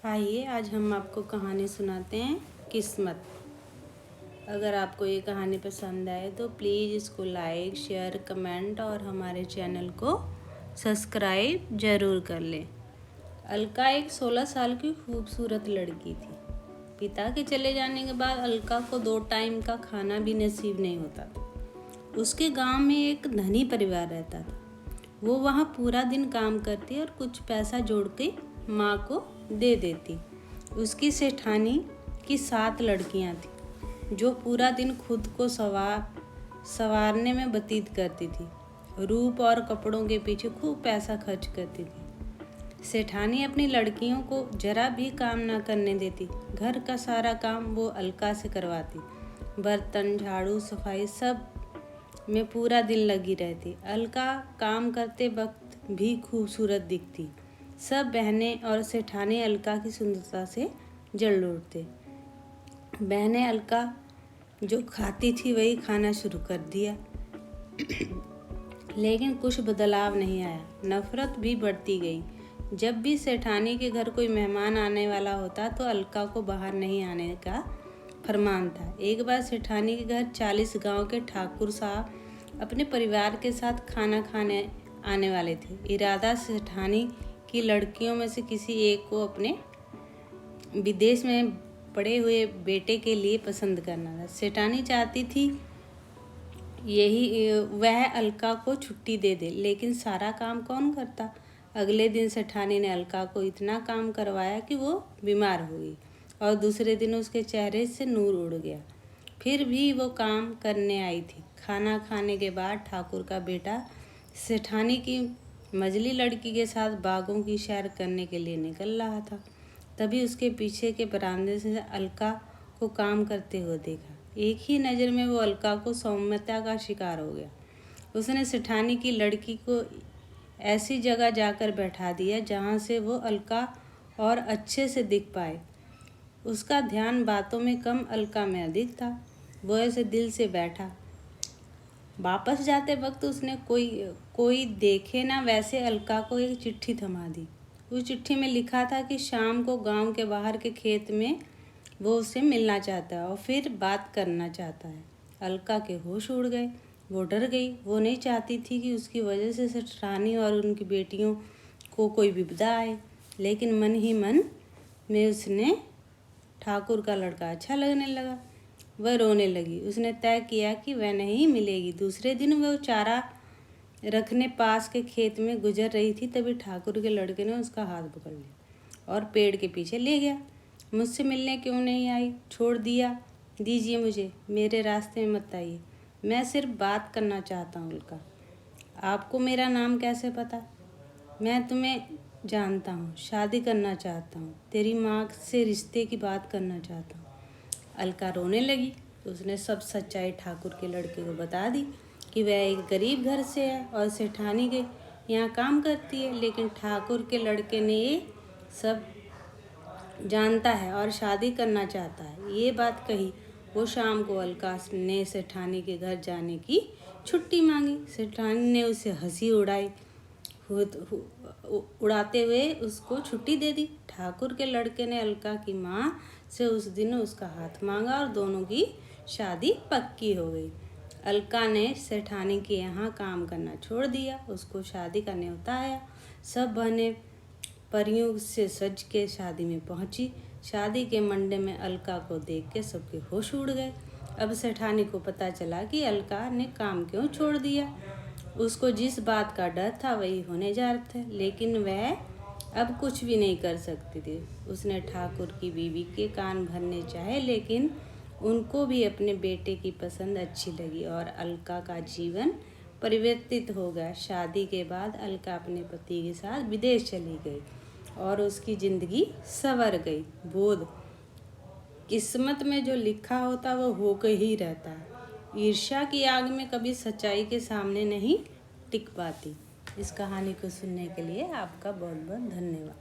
आइए आज हम आपको कहानी सुनाते हैं किस्मत। अगर आपको ये कहानी पसंद आए तो प्लीज़ इसको लाइक, शेयर, कमेंट और हमारे चैनल को सब्सक्राइब ज़रूर कर लें। अलका एक 16 साल की खूबसूरत लड़की थी। पिता के चले जाने के बाद अलका को 2 टाइम का खाना भी नसीब नहीं होता था। उसके गांव में एक धनी परिवार रहता था। वो वहाँ पूरा दिन काम करती और कुछ पैसा जोड़ के माँ को दे देती। उसकी सेठानी की 7 लड़कियाँ थीं जो पूरा दिन खुद को संवारने में व्यतीत करती थी। रूप और कपड़ों के पीछे खूब पैसा खर्च करती थी। सेठानी अपनी लड़कियों को जरा भी काम ना करने देती। घर का सारा काम वो अलका से करवाती। बर्तन, झाड़ू, सफाई सब में पूरा दिन लगी रहती। अलका काम करते वक्त भी खूबसूरत दिखती। सब बहनें और सेठानी अलका की सुंदरता से जल उठते। बहनें अलका जो खाती थी वही खाना शुरू कर दिया। लेकिन कुछ बदलाव नहीं आया। नफरत भी बढ़ती गई। जब भी सेठानी के घर कोई मेहमान आने वाला होता तो अलका को बाहर नहीं आने का फरमान था। एक बार सेठानी के घर 40 गांव के ठाकुर साहब अपने परिवार के साथ खाना खाने आने वाले थे। इरादा सेठानी की लड़कियों में से किसी एक को अपने विदेश में पड़े हुए बेटे के लिए पसंद करना था। सेठानी चाहती थी वह अलका को छुट्टी दे दे, लेकिन सारा काम कौन करता। अगले दिन सेठानी ने अलका को इतना काम करवाया कि वो बीमार हो गई और दूसरे दिन उसके चेहरे से नूर उड़ गया। फिर भी वो काम करने आई थी। खाना खाने के बाद ठाकुर का बेटा सेठानी की मजली लड़की के साथ बागों की सैर करने के लिए निकल रहा था। तभी उसके पीछे के बरामदे से अलका को काम करते हुए देखा। एक ही नज़र में वो अलका को सौम्यता का शिकार हो गया। उसने सेठानी की लड़की को ऐसी जगह जाकर बैठा दिया जहाँ से वो अलका और अच्छे से दिख पाए। उसका ध्यान बातों में कम, अलका में अधिक था। वो ऐसे दिल से बैठा। वापस जाते वक्त उसने कोई देखे ना वैसे अलका को एक चिट्ठी थमा दी। उस चिट्ठी में लिखा था कि शाम को गांव के बाहर के खेत में वो उससे मिलना चाहता है और फिर बात करना चाहता है। अलका के होश उड़ गए। वो डर गई। वो नहीं चाहती थी कि उसकी वजह से सेठानी और उनकी बेटियों को कोई विपदा आए, लेकिन मन ही मन में उसने ठाकुर का लड़का अच्छा लगने लगा। वह रोने लगी। उसने तय किया कि वह नहीं मिलेगी। दूसरे दिन वह चारा रखने पास के खेत में गुजर रही थी, तभी ठाकुर के लड़के ने उसका हाथ पकड़ लिया और पेड़ के पीछे ले गया। मुझसे मिलने क्यों नहीं आई? छोड़ दीजिए मुझे, मेरे रास्ते में मत आइए। मैं सिर्फ बात करना चाहता हूँ अलका। आपको मेरा नाम कैसे पता? मैं तुम्हें जानता हूँ। शादी करना चाहता हूँ। तेरी माँ से रिश्ते की बात करना चाहता हूँ। अलका रोने लगी। उसने सब सच्चाई ठाकुर के लड़के को बता दी कि वह एक गरीब घर से है और सेठानी के यहाँ काम करती है, लेकिन ठाकुर के लड़के ने ये सब जानता है और शादी करना चाहता है। ये बात कही। वो शाम को अलका ने सेठानी के घर जाने की छुट्टी मांगी। सेठानी ने उसे हंसी उड़ाते हुए उसको छुट्टी दे दी। ठाकुर के लड़के ने अलका की माँ से उस दिन उसका हाथ मांगा और दोनों की शादी पक्की हो गई। अलका ने सेठानी के यहाँ काम करना छोड़ दिया। उसको शादी का न्योता आया। सब बहनें परियों से सज के शादी में पहुंची। शादी के मंडे में अलका को देख के सबके होश उड़ गए। अब सेठानी को पता चला कि अलका ने काम क्यों छोड़ दिया। उसको जिस बात का डर था वही होने जा रहा था, लेकिन वह अब कुछ भी नहीं कर सकती थी। उसने ठाकुर की बीवी के कान भरने चाहे, लेकिन उनको भी अपने बेटे की पसंद अच्छी लगी और अलका का जीवन परिवर्तित हो गया। शादी के बाद अलका अपने पति के साथ विदेश चली गई और उसकी ज़िंदगी संवर गई। बोध किस्मत में जो लिखा होता वो होकर ही रहता है। ईर्ष्या की आग में कभी सच्चाई के सामने नहीं टिक पाती। इस कहानी को सुनने के लिए आपका बहुत बहुत धन्यवाद।